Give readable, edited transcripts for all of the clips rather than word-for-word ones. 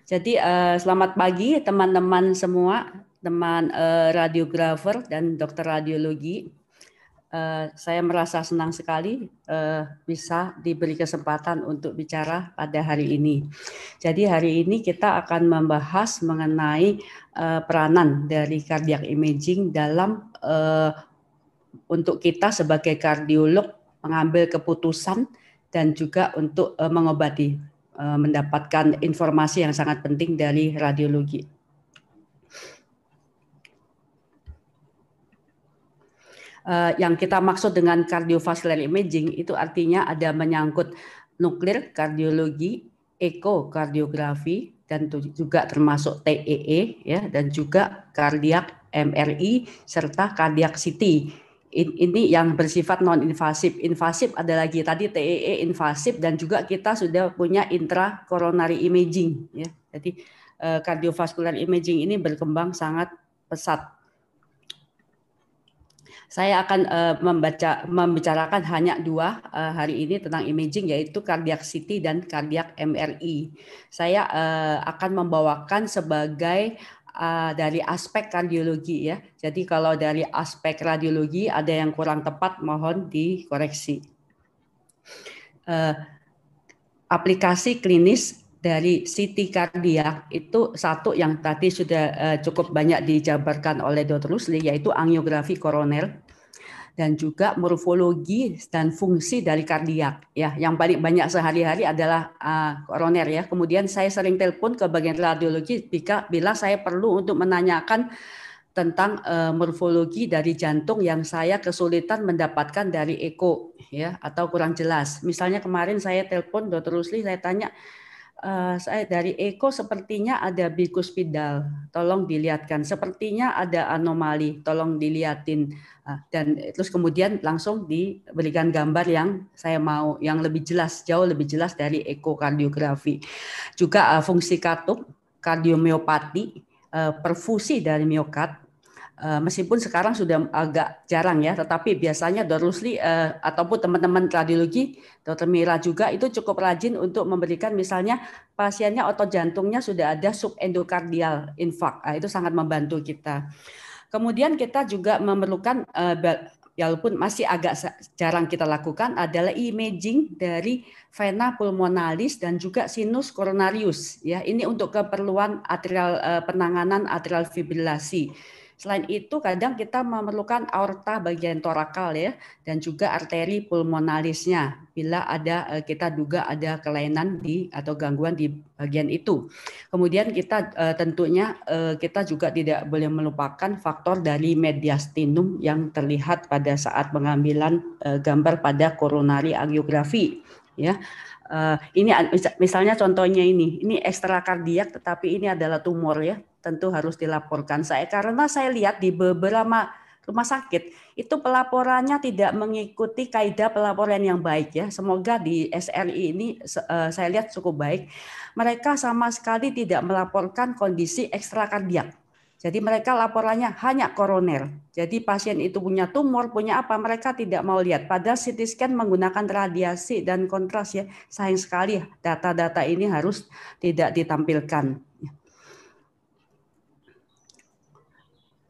Jadi selamat pagi teman-teman semua, teman radiografer dan dokter radiologi. Saya merasa senang sekali bisa diberi kesempatan untuk bicara pada hari ini. Jadi hari ini kita akan membahas mengenai peranan dari cardiac imaging dalam untuk kita sebagai kardiolog mengambil keputusan dan juga untuk mengobati, mendapatkan informasi yang sangat penting dari radiologi. Yang kita maksud dengan cardiovascular imaging itu artinya ada menyangkut nuklir kardiologi, ekokardiografi, dan juga termasuk TEE ya, dan juga kardiak MRI serta kardiak CT. Ini yang bersifat non invasif. Invasif ada lagi tadi TEE invasif, dan juga kita sudah punya intracoronary imaging ya. Jadi cardiovascular imaging ini berkembang sangat pesat. Saya akan membicarakan hanya dua hari ini tentang imaging, yaitu cardiac CT dan cardiac MRI. Saya akan membawakan sebagai dari aspek kardiologi ya. Jadi kalau dari aspek radiologi ada yang kurang tepat, mohon dikoreksi. Aplikasi klinis dari CT kardiak itu satu yang tadi sudah cukup banyak dijabarkan oleh Dr. Rusli, yaitu angiografi koroner dan juga morfologi dan fungsi dari kardiak ya. Yang paling banyak sehari-hari adalah koroner ya. Kemudian saya sering telepon ke bagian radiologi bila saya perlu untuk menanyakan tentang morfologi dari jantung yang saya kesulitan mendapatkan dari eko ya, atau kurang jelas. Misalnya kemarin saya telepon Dr. Rusli, saya tanya, saya dari eko sepertinya ada bikuspidal, tolong dilihatkan. Sepertinya ada anomali, tolong dilihatin. Dan terus kemudian langsung diberikan gambar yang saya mau, yang lebih jelas, jauh lebih jelas dari ekokardiografi. Juga fungsi katup, kardiomiopati, perfusi dari miokard. Meskipun sekarang sudah agak jarang ya, tetapi biasanya Dr. Rusli ataupun teman-teman radiologi, Dr. Mira juga itu cukup rajin untuk memberikan, misalnya pasiennya otot jantungnya sudah ada subendokardial infark, itu sangat membantu kita. Kemudian kita juga memerlukan, walaupun masih agak jarang kita lakukan, adalah imaging dari vena pulmonalis dan juga sinus coronarius ya. Ini untuk keperluan penanganan atrial fibrilasi. Selain itu kadang kita memerlukan aorta bagian torakal ya, dan juga arteri pulmonalisnya bila ada kita duga ada kelainan atau gangguan di bagian itu. Kemudian kita tentunya kita juga tidak boleh melupakan faktor dari mediastinum yang terlihat pada saat pengambilan gambar pada coronary angiografi ya. Ini misalnya contohnya ini ekstrakardiak, tetapi ini adalah tumor ya, tentu harus dilaporkan. Karena saya lihat di beberapa rumah sakit itu pelaporannya tidak mengikuti kaidah pelaporan yang baik ya. Semoga di SRI ini saya lihat cukup baik. Mereka sama sekali tidak melaporkan kondisi ekstrakardiak. Jadi mereka laporannya hanya koroner. Jadi pasien itu punya tumor, punya apa, mereka tidak mau lihat. Padahal CT scan menggunakan radiasi dan kontras ya. Sayang sekali data-data ini harus tidak ditampilkan.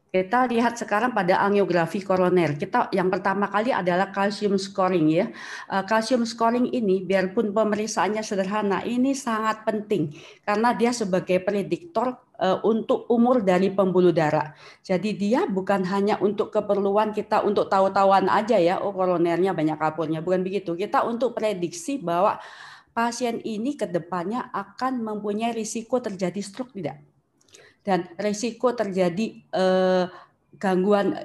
Kita lihat sekarang pada angiografi koroner. Kita yang pertama kali adalah calcium scoring ya. Calcium scoring ini biarpun pemeriksaannya sederhana, ini sangat penting karena dia sebagai prediktor untuk umur dari pembuluh darah. Jadi dia bukan hanya untuk keperluan kita untuk tahu-tahuan aja ya, oh koronernya banyak kapurnya, bukan begitu. Kita untuk prediksi bahwa pasien ini ke depannya akan mempunyai risiko terjadi stroke tidak? Dan risiko terjadi gangguan,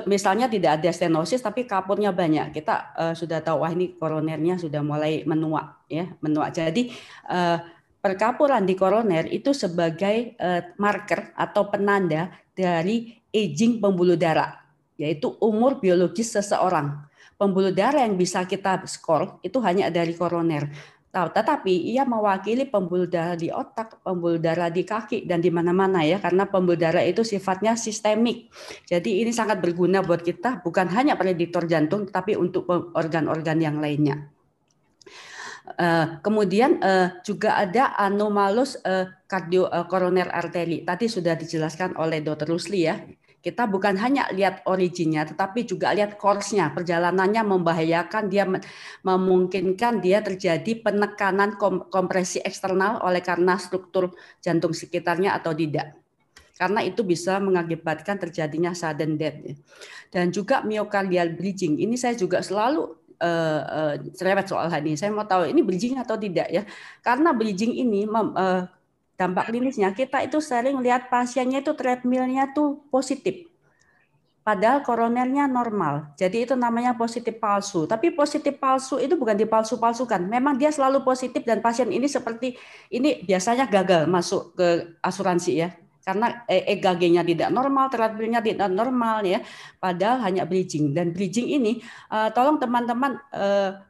misalnya tidak ada stenosis tapi kapurnya banyak, kita sudah tahu wah ini koronernya sudah mulai menua ya, menua. Jadi perkapuran di koroner itu sebagai marker atau penanda dari aging pembuluh darah, yaitu umur biologis seseorang. Pembuluh darah yang bisa kita skor itu hanya dari koroner. Tetapi ia mewakili pembuluh darah di otak, pembuluh darah di kaki, dan di mana-mana ya, karena pembuluh darah itu sifatnya sistemik. Jadi ini sangat berguna buat kita, bukan hanya prediktor jantung, tapi untuk organ-organ yang lainnya. Kemudian juga ada anomalus koroner arteri. Tadi sudah dijelaskan oleh Dr. Rusli ya. Kita bukan hanya lihat originnya, tetapi juga lihat course-nya. Perjalanannya membahayakan, dia memungkinkan dia terjadi penekanan kompresi eksternal oleh karena struktur jantung sekitarnya atau tidak. Karena itu bisa mengakibatkan terjadinya sudden death. Dan juga myocardial bridging. Ini saya juga selalu cerewet soal hal ini. Saya mau tahu ini bridging atau tidak ya. Karena bridging ini dampak klinisnya kita itu sering lihat pasiennya itu treadmill-nya tuh positif. Padahal koronernya normal. Jadi itu namanya positif palsu. Tapi positif palsu itu bukan dipalsu-palsukan. Memang dia selalu positif dan pasien ini seperti ini biasanya gagal masuk ke asuransi ya. Karena EKG-nya tidak normal, treadmill-nya tidak normal ya. Padahal hanya bridging. Dan bridging ini tolong teman-teman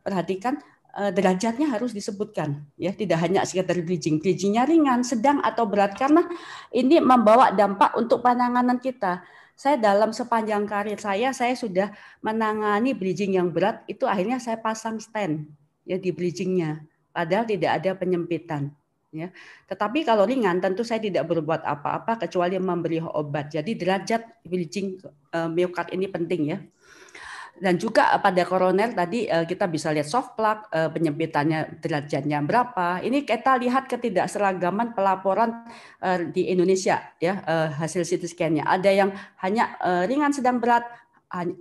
perhatikan derajatnya harus disebutkan ya, tidak hanya sekedar bridging. Bridgingnya ringan, sedang atau berat karena ini membawa dampak untuk penanganan kita. Saya dalam sepanjang karir saya sudah menangani bridging yang berat, itu akhirnya saya pasang stent ya di bridgingnya, padahal tidak ada penyempitan. Ya. Tetapi kalau ringan tentu saya tidak berbuat apa-apa kecuali memberi obat. Jadi derajat bridging miokard ini penting ya. Dan juga pada koroner tadi kita bisa lihat soft plaque, penyempitannya derajatnya berapa. Ini kita lihat ketidakseragaman pelaporan di Indonesia ya, hasil CT scan-nya. Ada yang hanya ringan, sedang, berat,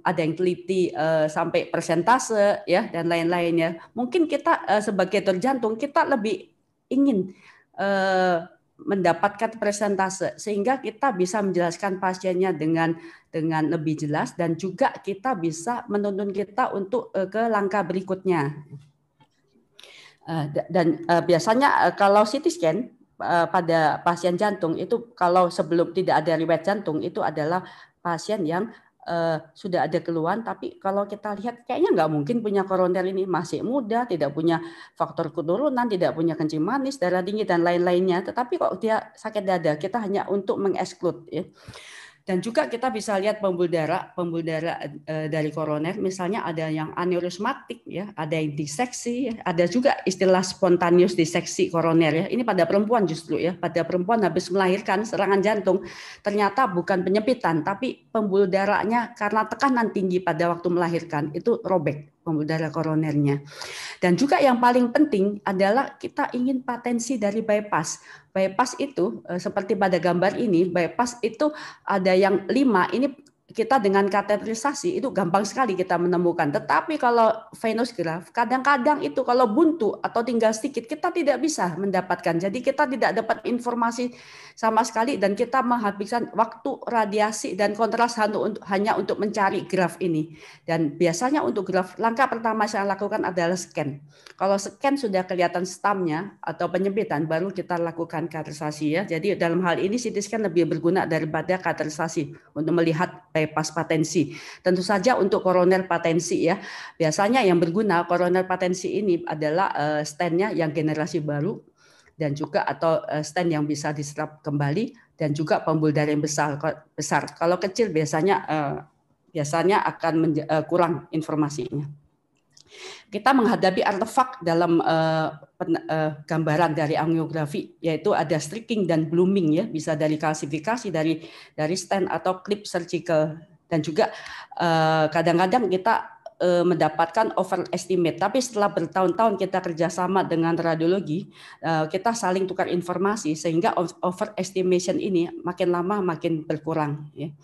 ada yang teliti sampai persentase ya dan lain-lainnya. Mungkin kita sebagai dokter jantung kita lebih ingin mendapatkan persentase sehingga kita bisa menjelaskan pasiennya dengan lebih jelas dan juga kita bisa menuntun kita untuk ke langkah berikutnya. Dan biasanya kalau CT scan pada pasien jantung itu kalau sebelum tidak ada riwayat jantung itu adalah pasien yang sudah ada keluhan, tapi kalau kita lihat kayaknya nggak mungkin punya koroner ini, masih muda, tidak punya faktor keturunan, tidak punya kencing manis, darah tinggi dan lain-lainnya. Tetapi kok dia sakit dada, kita hanya untuk mengeksklud ya. Dan juga kita bisa lihat pembuluh darah dari koroner, misalnya ada yang aneurismatik ya, ada yang diseksi, ada juga istilah spontaneous diseksi koroner ya. Ini pada perempuan justru ya, pada perempuan habis melahirkan serangan jantung, ternyata bukan penyempitan, tapi pembuluh darahnya karena tekanan tinggi pada waktu melahirkan itu robek pembuluh darah koronernya. Dan juga yang paling penting adalah kita ingin patensi dari bypass. Bypass itu seperti pada gambar ini, bypass itu ada yang 5, ini kita dengan kateterisasi itu gampang sekali kita menemukan. Tetapi kalau venous graft kadang-kadang itu kalau buntu atau tinggal sedikit kita tidak bisa mendapatkan. Jadi kita tidak dapat informasi sama sekali dan kita menghabiskan waktu radiasi dan kontras hanya untuk mencari graft ini. Dan biasanya untuk graft langkah pertama saya lakukan adalah scan. Kalau scan sudah kelihatan stamnya atau penyempitan baru kita lakukan kateterisasi ya. Jadi dalam hal ini CT scan lebih berguna daripada kateterisasi untuk melihat bypass patensi. Tentu saja untuk koroner patensi ya. Biasanya yang berguna koroner patensi ini adalah stennya yang generasi baru dan juga atau stent yang bisa diserap kembali dan juga pembuluh darah yang besar. Kalau kecil biasanya akan kurang informasinya. Kita menghadapi artefak dalam gambaran dari angiografi, yaitu ada streaking dan blooming ya, bisa dari kalsifikasi dari stent atau clip surgical, dan juga kadang-kadang kita mendapatkan overestimate. Tapi setelah bertahun-tahun kita kerjasama dengan radiologi, kita saling tukar informasi sehingga overestimation ini makin lama makin berkurang. Ya.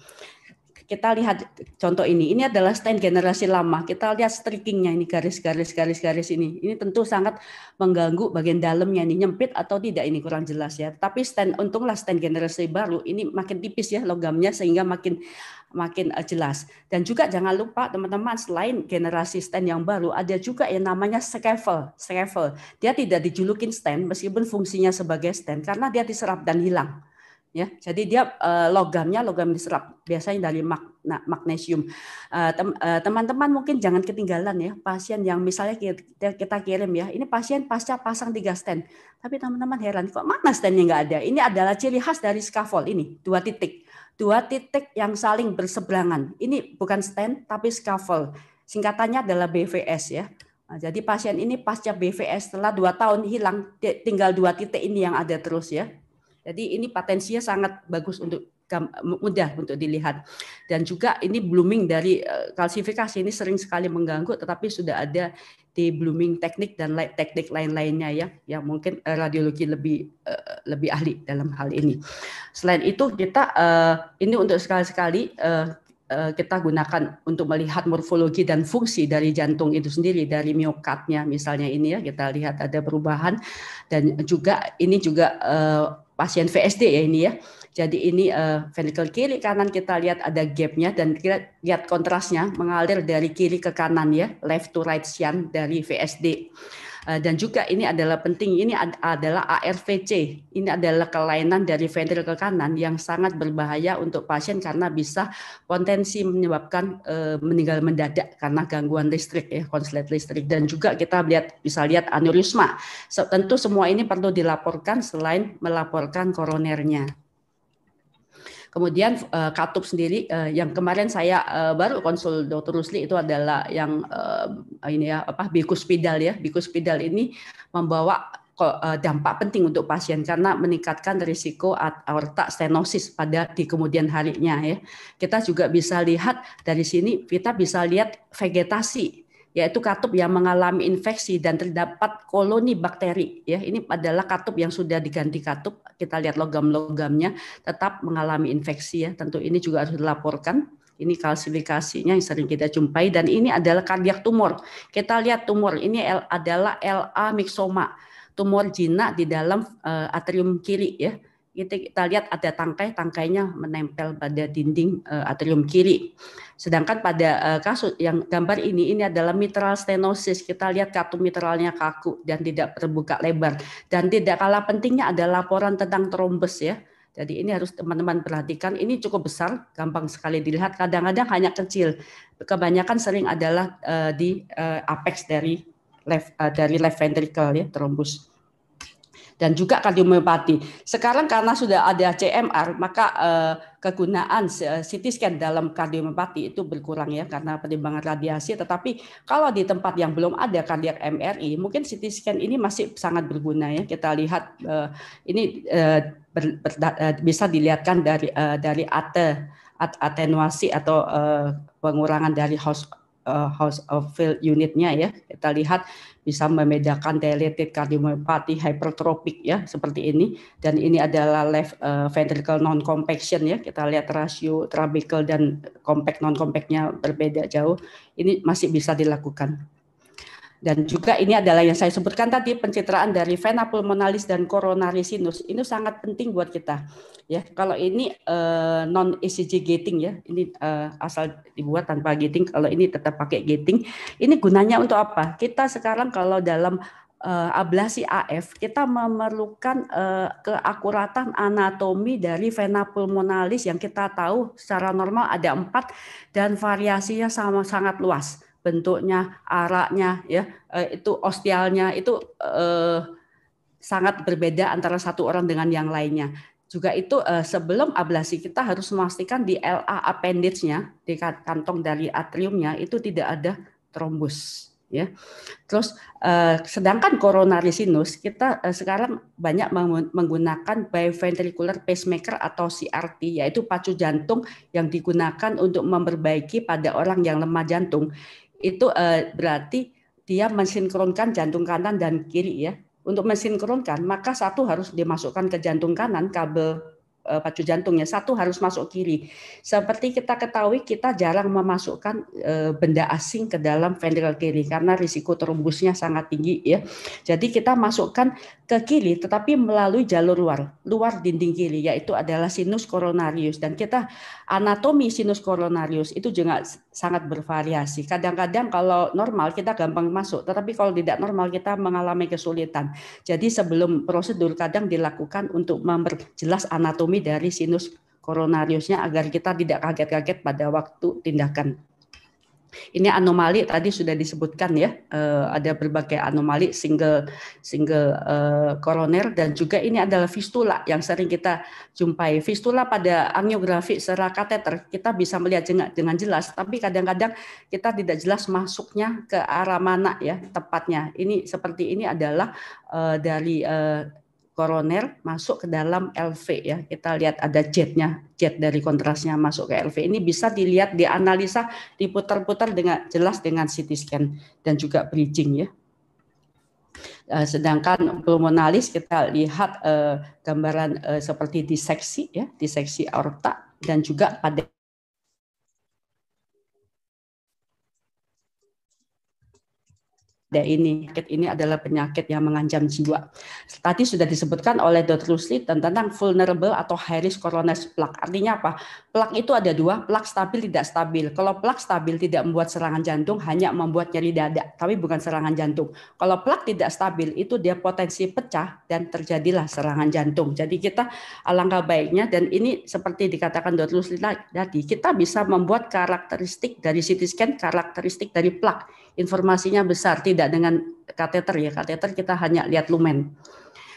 Kita lihat contoh ini. Ini adalah stent generasi lama. Kita lihat streakingnya ini, garis-garis ini. Ini tentu sangat mengganggu bagian dalamnya. Ini nyempit atau tidak ini kurang jelas ya. Tapi untunglah stent generasi baru ini makin tipis ya logamnya sehingga makin jelas. Dan juga jangan lupa teman-teman, selain generasi stent yang baru ada juga yang namanya scaffold. Dia tidak dijulukin stent meskipun fungsinya sebagai stent karena dia diserap dan hilang. Ya, jadi dia logam diserap biasanya dari magnesium. Teman-teman mungkin jangan ketinggalan ya pasien yang misalnya kita kirim ya, ini pasien pasca pasang 3 stent, tapi teman-teman heran kok mana stentnya nggak ada. Ini adalah ciri khas dari scaffold ini, 2 titik yang saling berseberangan. Ini bukan stent tapi scaffold. Singkatannya adalah BVS ya. Nah, jadi pasien ini pasca BVS setelah 2 tahun hilang, tinggal 2 titik ini yang ada terus ya. Jadi ini potensinya sangat bagus untuk mudah untuk dilihat. Dan juga ini blooming dari kalsifikasi ini sering sekali mengganggu, tetapi sudah ada di blooming teknik dan teknik lain-lainnya ya, yang mungkin radiologi lebih ahli dalam hal ini. Selain itu kita ini untuk sekali-sekali kita gunakan untuk melihat morfologi dan fungsi dari jantung itu sendiri, dari miokardnya misalnya ini ya, kita lihat ada perubahan. Dan juga ini juga pasien VSD ya ini ya. Jadi ini ventricle kiri kanan kita lihat ada gapnya, dan kita lihat kontrasnya mengalir dari kiri ke kanan ya, left to right shunt dari VSD. Dan juga ini adalah penting, ini adalah ARVC. Ini adalah kelainan dari ventrikel kanan yang sangat berbahaya untuk pasien karena bisa potensi menyebabkan meninggal mendadak karena gangguan listrik ya, konslet listrik. Dan juga kita bisa lihat aneurisma. Tentu semua ini perlu dilaporkan selain melaporkan koronernya. Kemudian katup sendiri yang kemarin saya baru konsul Dr. Rusli itu adalah yang ini ya bikuspidal ya. Bikuspidal ini membawa dampak penting untuk pasien karena meningkatkan risiko aorta stenosis di kemudian harinya ya. Kita juga bisa lihat dari sini, kita bisa lihat vegetasi, yaitu katup yang mengalami infeksi dan terdapat koloni bakteri ya. Ini adalah katup yang sudah diganti katup, kita lihat logam-logamnya tetap mengalami infeksi ya. Tentu ini juga harus dilaporkan. Ini kalsifikasinya yang sering kita jumpai, dan ini adalah kardiak tumor. Kita lihat tumor ini adalah LA myxoma, tumor jinak di dalam atrium kiri ya. Kita lihat ada tangkai-tangkainya menempel pada dinding atrium kiri. Sedangkan pada kasus yang gambar ini adalah mitral stenosis. Kita lihat katup mitralnya kaku dan tidak terbuka lebar. Dan tidak kalah pentingnya ada laporan tentang trombus ya. Jadi ini harus teman-teman perhatikan. Ini cukup besar, gampang sekali dilihat. Kadang-kadang hanya kecil. Kebanyakan sering adalah di apex dari left ventricle ya, trombus. Dan juga kardiomiopati. Sekarang karena sudah ada CMR, maka kegunaan CT scan dalam kardiomiopati itu berkurang ya karena pertimbangan radiasi. Tetapi kalau di tempat yang belum ada kardiak MRI, mungkin CT scan ini masih sangat berguna ya. Kita lihat ini bisa dilihatkan dari atenuasi atau pengurangan dari house of field unitnya ya. Kita lihat bisa membedakan dilated cardiomyopathy, hypertrophic ya seperti ini. Dan ini adalah left ventricle non compaction ya. Kita lihat rasio trabekel dan compact non compactnya berbeda jauh. Ini masih bisa dilakukan. Dan juga ini adalah yang saya sebutkan tadi, pencitraan dari vena pulmonalis dan coronary sinus. Ini sangat penting buat kita. Ya, kalau ini non ECG gating ya, ini asal dibuat tanpa gating. Kalau ini tetap pakai gating. Ini gunanya untuk apa? Kita sekarang kalau dalam ablasi AF, kita memerlukan keakuratan anatomi dari vena pulmonalis yang kita tahu secara normal ada 4 dan variasinya sangat luas. Bentuknya, araknya, ya, itu ostialnya itu sangat berbeda antara satu orang dengan yang lainnya. Juga itu sebelum ablasi kita harus memastikan di LA appendage-nya, di kantong dari atriumnya itu tidak ada trombus. Ya, terus sedangkan coronary sinus kita sekarang banyak menggunakan biventricular pacemaker atau CRT, yaitu pacu jantung yang digunakan untuk memperbaiki pada orang yang lemah jantung. Itu berarti dia mensinkronkan jantung kanan dan kiri ya. Untuk mensinkronkan maka satu harus dimasukkan ke jantung kanan, kabel pacu jantungnya, satu harus masuk kiri. Seperti kita ketahui, kita jarang memasukkan benda asing ke dalam ventricle kiri karena risiko trombusnya sangat tinggi ya. Jadi kita masukkan ke kiri tetapi melalui jalur luar dinding kiri, yaitu adalah sinus coronarius. Dan kita anatomi sinus coronarius itu juga sangat bervariasi. Kadang-kadang kalau normal kita gampang masuk, tetapi kalau tidak normal kita mengalami kesulitan. Jadi sebelum prosedur kadang dilakukan untuk memperjelas anatomi dari sinus coronariusnya agar kita tidak kaget-kaget pada waktu tindakan. Ini anomali tadi sudah disebutkan ya, ada berbagai anomali single koroner, dan juga ini adalah fistula yang sering kita jumpai. Fistula pada angiografi secara kateter kita bisa melihat dengan jelas, tapi kadang-kadang kita tidak jelas masuknya ke arah mana ya tepatnya. Ini seperti ini adalah dari koroner masuk ke dalam LV ya. Kita lihat ada jetnya, jet dari kontrasnya masuk ke LV. Ini bisa dilihat, dianalisa, diputar-putar dengan jelas dengan CT scan dan juga bridging ya. Sedangkan pulmonalis kita lihat gambaran seperti diseksi ya, diseksi aorta, dan juga pada ini adalah penyakit yang mengancam jiwa. Tadi sudah disebutkan oleh Dr. Rusli tentang vulnerable atau high risk coronary plaque. Artinya apa? Plaque itu ada dua, plaque stabil, tidak stabil. Kalau plaque stabil tidak membuat serangan jantung, hanya membuat nyeri dada, tapi bukan serangan jantung. Kalau plaque tidak stabil, itu dia potensi pecah dan terjadilah serangan jantung. Jadi kita alangkah baiknya, dan ini seperti dikatakan Dr. Rusli tadi, kita bisa membuat karakteristik dari CT scan, karakteristik dari plaque. Informasinya besar, tidak dengan kateter ya. Kateter kita hanya lihat lumen.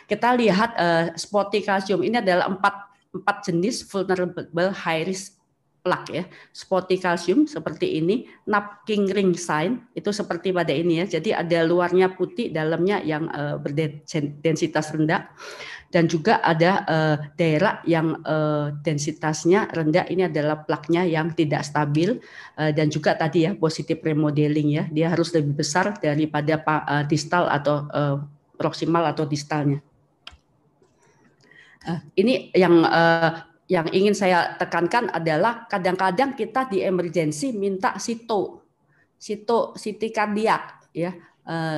Kita lihat spotty calcium. Ini adalah empat jenis vulnerable high risk plaque ya. Spotty calcium seperti ini, Napkin ring sign itu seperti pada ini ya. Jadi ada luarnya putih, dalamnya yang berdensitas rendah. Dan juga ada daerah yang densitasnya rendah, ini adalah plaknya yang tidak stabil, dan juga tadi ya positif remodeling ya, dia harus lebih besar daripada distal atau proksimal atau distalnya. Ini yang ingin saya tekankan adalah kadang-kadang kita di emergency minta CT kardiak ya.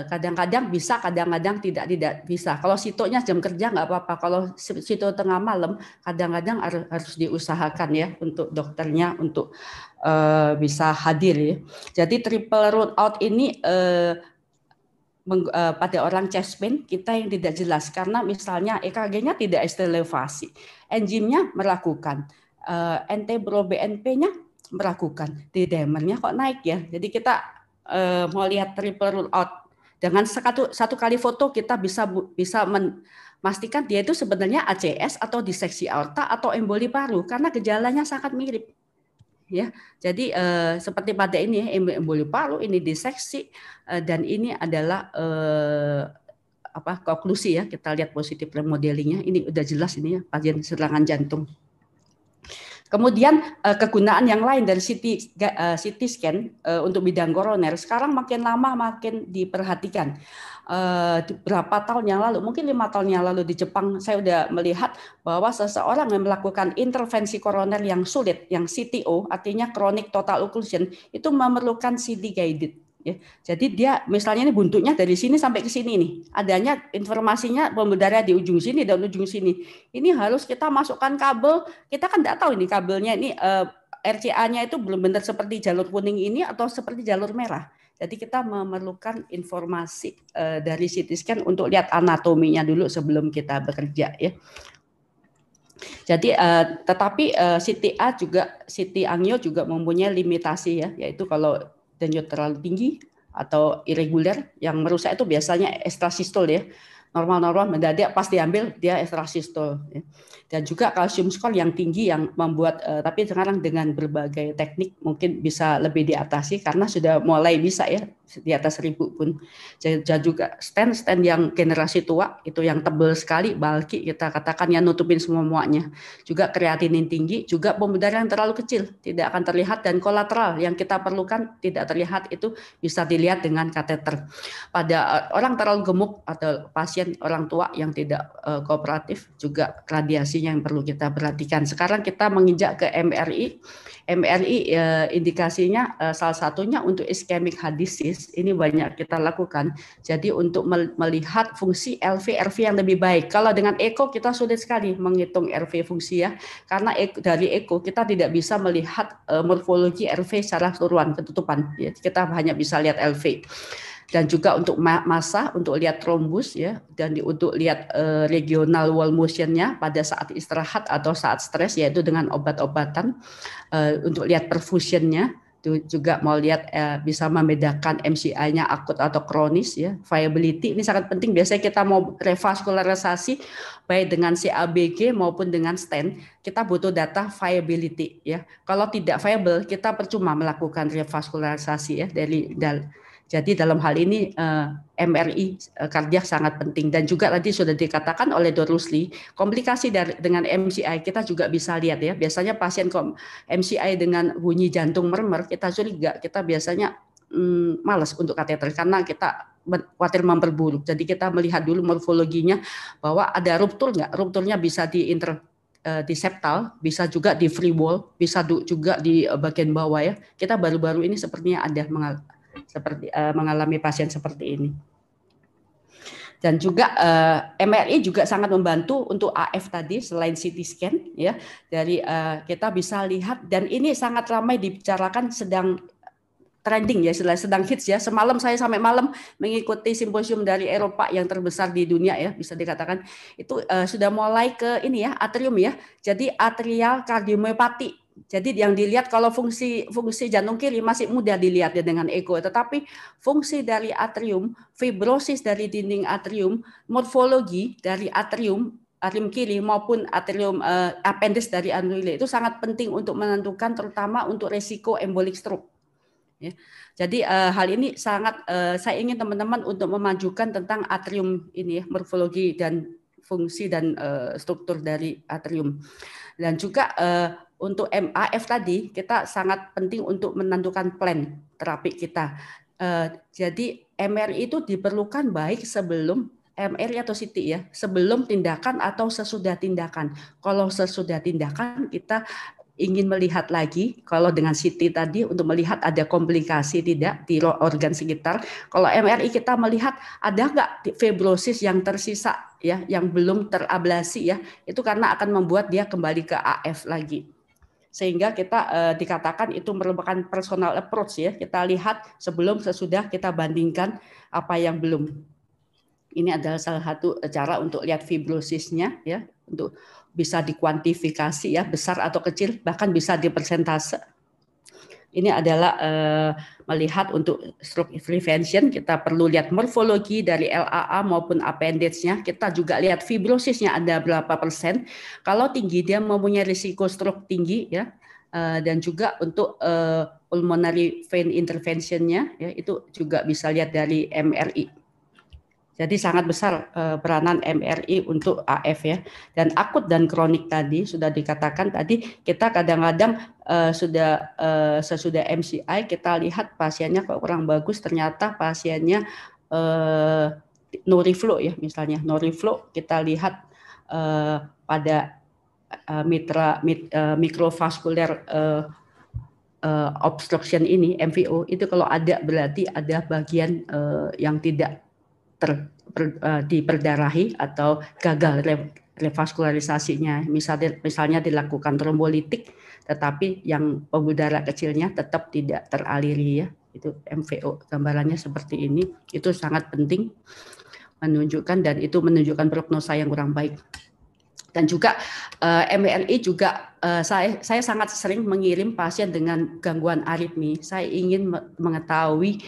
Kadang-kadang bisa, kadang-kadang tidak bisa. Kalau sitonya jam kerja nggak apa-apa. Kalau sito tengah malam, kadang-kadang harus diusahakan ya untuk dokternya untuk bisa hadir ya. Jadi triple rule out ini pada orang chest pain kita yang tidak jelas, karena misalnya EKG-nya tidak elevasi, enzimnya melakukan, NT-proBNP-nya melakukan, D-dimernya kok naik ya. Jadi kita mau lihat triple rule out. Dengan satu kali foto kita bisa memastikan dia itu sebenarnya ACS atau diseksi aorta atau emboli paru, karena gejalanya sangat mirip. Ya, jadi seperti pada ini emboli paru, ini diseksi, dan ini adalah konklusi ya, kita lihat positif remodelingnya, ini udah jelas ini ya, pasien serangan jantung. Kemudian kegunaan yang lain dari CT scan untuk bidang koroner sekarang makin lama makin diperhatikan. Berapa tahun yang lalu, mungkin 5 tahun yang lalu di Jepang, saya sudah melihat bahwa seseorang yang melakukan intervensi koroner yang sulit, yang CTO, artinya chronic total occlusion, itu memerlukan CD guided. Ya. Jadi dia misalnya ini buntutnya dari sini sampai ke sini nih, adanya informasinya pembuluh darah di ujung sini dan ujung sini. Ini harus kita masukkan kabel, kita kan tidak tahu ini kabelnya ini RCA-nya itu belum benar seperti jalur kuning ini atau seperti jalur merah. Jadi kita memerlukan informasi dari CT scan untuk lihat anatominya dulu sebelum kita bekerja ya. Jadi tetapi CTA juga, CT angio juga mempunyai limitasi ya, yaitu kalau denyut terlalu tinggi atau irregular, yang merusak itu biasanya ekstrasistol ya. Normal-normal mendadak pas diambil dia ekstrasistol ya. Dan juga kalsium skor yang tinggi yang membuat tapi sekarang dengan berbagai teknik mungkin bisa lebih diatasi karena sudah mulai bisa ya di atas 1000 pun. Dan juga stand yang generasi tua itu yang tebal sekali, bulky kita katakan yang nutupin semuanya. Juga kreatinin tinggi, juga pembuluh darah yang terlalu kecil tidak akan terlihat, dan kolateral yang kita perlukan tidak terlihat, itu bisa dilihat dengan kateter. Pada orang terlalu gemuk atau pasien orang tua yang tidak kooperatif juga radiasinya yang perlu kita perhatikan. Sekarang kita menginjak ke MRI. MRI indikasinya salah satunya untuk ischemic heart disease, ini banyak kita lakukan. Jadi untuk melihat fungsi RV yang lebih baik. Kalau dengan echo kita sulit sekali menghitung RV fungsi ya, karena dari echo kita tidak bisa melihat morfologi RV secara keseluruhan, ketutupan. Ya, kita hanya bisa lihat LV. Dan juga untuk massa, untuk lihat trombus ya, dan untuk lihat regional wall motionnya pada saat istirahat atau saat stres, yaitu dengan obat-obatan, untuk lihat perfusionnya, juga mau lihat bisa membedakan MCI-nya akut atau kronis ya. Viability ini sangat penting. Biasanya kita mau revaskularisasi baik dengan CABG maupun dengan stent, kita butuh data viability ya. Kalau tidak viable, kita percuma melakukan revaskularisasi ya jadi dalam hal ini MRI kardiak sangat penting, dan juga tadi sudah dikatakan oleh Dr. Rusli, komplikasi dengan MCI kita juga bisa lihat ya. Biasanya pasien MCI dengan bunyi jantung meremar, kita curiga, kita biasanya malas untuk kateter karena kita khawatir memperburuk. Jadi kita melihat dulu morfologinya bahwa ada ruptur nggak. Rupturnya bisa di septal, bisa juga di free wall, bisa juga di bagian bawah ya. Kita baru-baru ini sepertinya ada mengalami pasien seperti ini. Dan juga MRI juga sangat membantu untuk AF tadi selain CT scan ya. Dari kita bisa lihat, dan ini sangat ramai dibicarakan, sedang trending ya, sedang hits ya. Semalam saya sampai malam mengikuti simposium dari Eropa yang terbesar di dunia ya, bisa dikatakan itu sudah mulai ke ini ya, atrium ya. Jadi atrial kardiomyopati. Jadi yang dilihat kalau fungsi jantung kiri masih mudah dilihat ya dengan eko, tetapi fungsi dari atrium, fibrosis dari dinding atrium, morfologi dari atrium kiri maupun atrium appendix dari aneurysma itu sangat penting untuk menentukan, terutama untuk resiko embolic stroke. Ya. Jadi hal ini sangat saya ingin teman-teman untuk memajukan tentang atrium ini ya, morfologi dan fungsi dan struktur dari atrium. Dan juga untuk MAF tadi kita sangat penting untuk menentukan plan terapi kita. Jadi MRI itu diperlukan baik sebelum MRI atau CT ya, sebelum tindakan atau sesudah tindakan. Kalau sesudah tindakan kita ingin melihat lagi, kalau dengan CT tadi untuk melihat ada komplikasi tidak di organ sekitar. Kalau MRI kita melihat ada nggak fibrosis yang tersisa ya, yang belum terablasi ya, itu karena akan membuat dia kembali ke AF lagi. Sehingga kita dikatakan itu merupakan personal approach ya, kita lihat sebelum sesudah, kita bandingkan apa yang belum. Ini adalah salah satu cara untuk lihat fibrosisnya ya, untuk bisa dikuantifikasi ya, besar atau kecil, bahkan bisa dipersentase. Ini adalah melihat untuk stroke prevention, kita perlu lihat morfologi dari LAA maupun appendage-nya. Kita juga lihat fibrosisnya ada berapa persen. Kalau tinggi dia mempunyai risiko stroke tinggi ya. Dan juga untuk pulmonary vein intervention-nya ya, itu juga bisa lihat dari MRI. Jadi sangat besar peranan MRI untuk AF ya. Dan akut dan kronik tadi sudah dikatakan tadi, kita kadang-kadang sesudah MCI kita lihat pasiennya kok kurang bagus, ternyata pasiennya no reflow ya, misalnya no reflow kita lihat pada microvascular obstruction ini, MVO itu kalau ada berarti ada bagian yang tidak diperdarahi atau gagal revaskularisasinya, misalnya dilakukan trombolitik tetapi yang pembuluh darah kecilnya tetap tidak teraliri ya, itu MVO gambarannya seperti ini. Itu sangat penting menunjukkan, dan itu menunjukkan prognosa yang kurang baik. Dan juga MRI juga saya sangat sering mengirim pasien dengan gangguan aritmi. Saya ingin mengetahui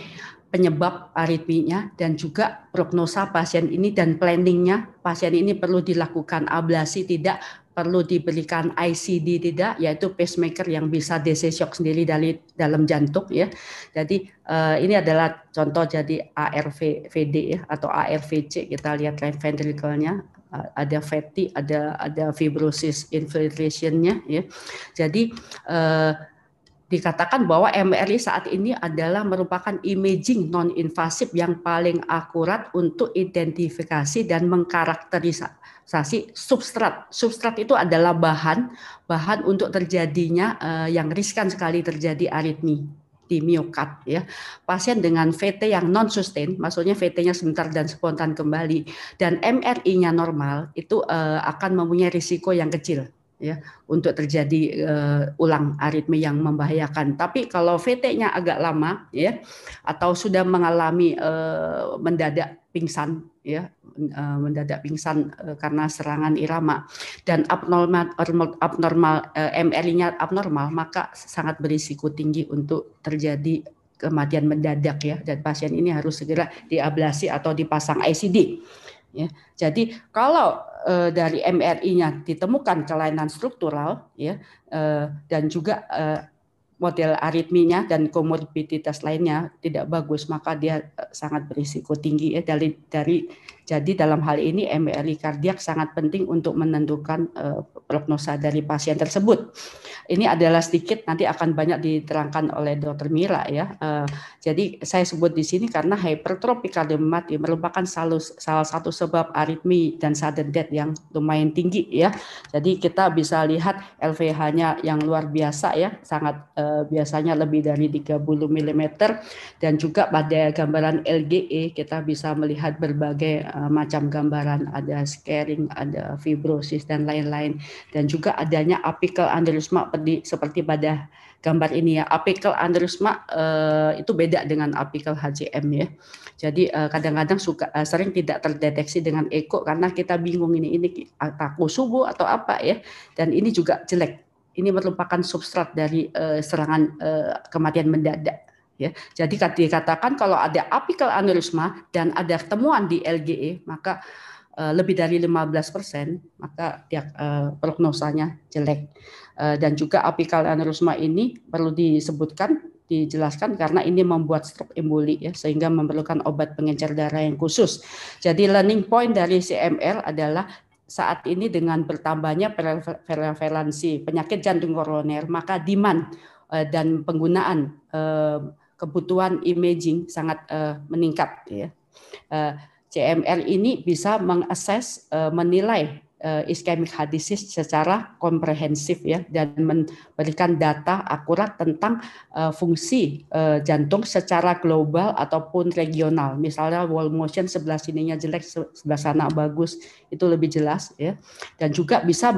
penyebab aritminya dan juga prognosa pasien ini dan planningnya. Pasien ini perlu dilakukan ablasi tidak, perlu diberikan ICD tidak, yaitu pacemaker yang bisa DC shock sendiri dari dalam jantung ya. Jadi ini adalah contoh jadi ARVD ya, atau ARVC, kita lihat right ventricle-nya ada fatty, ada fibrosis infiltration-nya ya. Jadi dikatakan bahwa MRI saat ini adalah merupakan imaging non-invasif yang paling akurat untuk identifikasi dan mengkarakterisasi substrat. Substrat itu adalah bahan untuk terjadinya yang riskan sekali terjadi aritmi di miokard ya. Pasien dengan VT yang non sustain, maksudnya VT-nya sebentar dan spontan kembali, dan MRI-nya normal, itu akan mempunyai risiko yang kecil ya untuk terjadi ulang aritmi yang membahayakan. Tapi kalau VT-nya agak lama ya, atau sudah mengalami mendadak pingsan ya, mendadak pingsan karena serangan irama dan abnormal MRI-nya abnormal, maka sangat berisiko tinggi untuk terjadi kematian mendadak ya, dan pasien ini harus segera diablasi atau dipasang ICD. Ya, jadi kalau dari MRI-nya ditemukan kelainan struktural ya, dan juga model aritminya dan komorbiditas lainnya tidak bagus, maka dia sangat berisiko tinggi ya. Jadi dalam hal ini MRI kardiak sangat penting untuk menentukan prognosa dari pasien tersebut. Ini adalah sedikit, nanti akan banyak diterangkan oleh Dr. Mira ya. Jadi saya sebut di sini karena hypertrophic cardiomyopathy merupakan salah satu sebab aritmi dan sudden death yang lumayan tinggi ya. Jadi kita bisa lihat LVH-nya yang luar biasa ya, sangat biasanya lebih dari 30 mm, dan juga pada gambaran LGE kita bisa melihat berbagai macam gambaran, ada scarring, ada fibrosis dan lain-lain, dan juga adanya apical aneurysma seperti pada gambar ini ya. Apical aneurysma itu beda dengan apical HCM ya. Jadi kadang-kadang sering tidak terdeteksi dengan eko karena kita bingung ini takut subuh atau apa ya, dan ini juga jelek. Ini merupakan substrat dari serangan kematian mendadak. Ya, jadi dikatakan kalau ada apical aneurysma dan ada temuan di LGE, maka lebih dari 15%, maka prognosanya jelek. Dan juga apical aneurysma ini perlu dijelaskan karena ini membuat stroke emboli ya, sehingga memerlukan obat pengencer darah yang khusus. Jadi learning point dari CMR adalah saat ini dengan bertambahnya prevalensi penyakit jantung koroner, maka demand dan penggunaan kebutuhan imaging sangat meningkat ya. CMR ini bisa mengakses, menilai ischemic heart disease secara komprehensif ya, dan memberikan data akurat tentang fungsi jantung secara global ataupun regional. Misalnya wall motion sebelah sininya jelek, sebelah sana bagus, itu lebih jelas ya. Dan juga bisa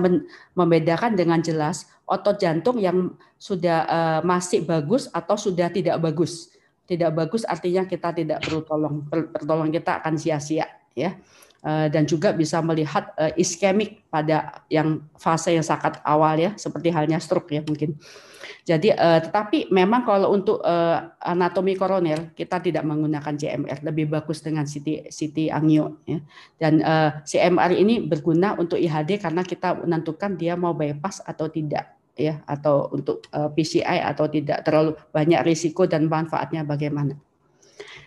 membedakan dengan jelas otot jantung yang sudah masih bagus atau sudah tidak bagus. Tidak bagus artinya kita tidak perlu pertolongan kita akan sia-sia ya. Dan juga bisa melihat iskemik pada yang fase yang sangat awal ya, seperti halnya stroke ya mungkin. Jadi tetapi memang kalau untuk anatomi koroner kita tidak menggunakan CMR, lebih bagus dengan CT angio ya. Dan CMR ini berguna untuk IHD karena kita menentukan dia mau bypass atau tidak ya, atau untuk PCI atau tidak, terlalu banyak risiko dan manfaatnya bagaimana.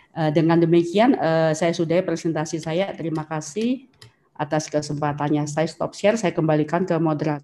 Dengan demikian saya sudahi presentasi saya. Terima kasih atas kesempatannya. Saya stop share, saya kembalikan ke moderator.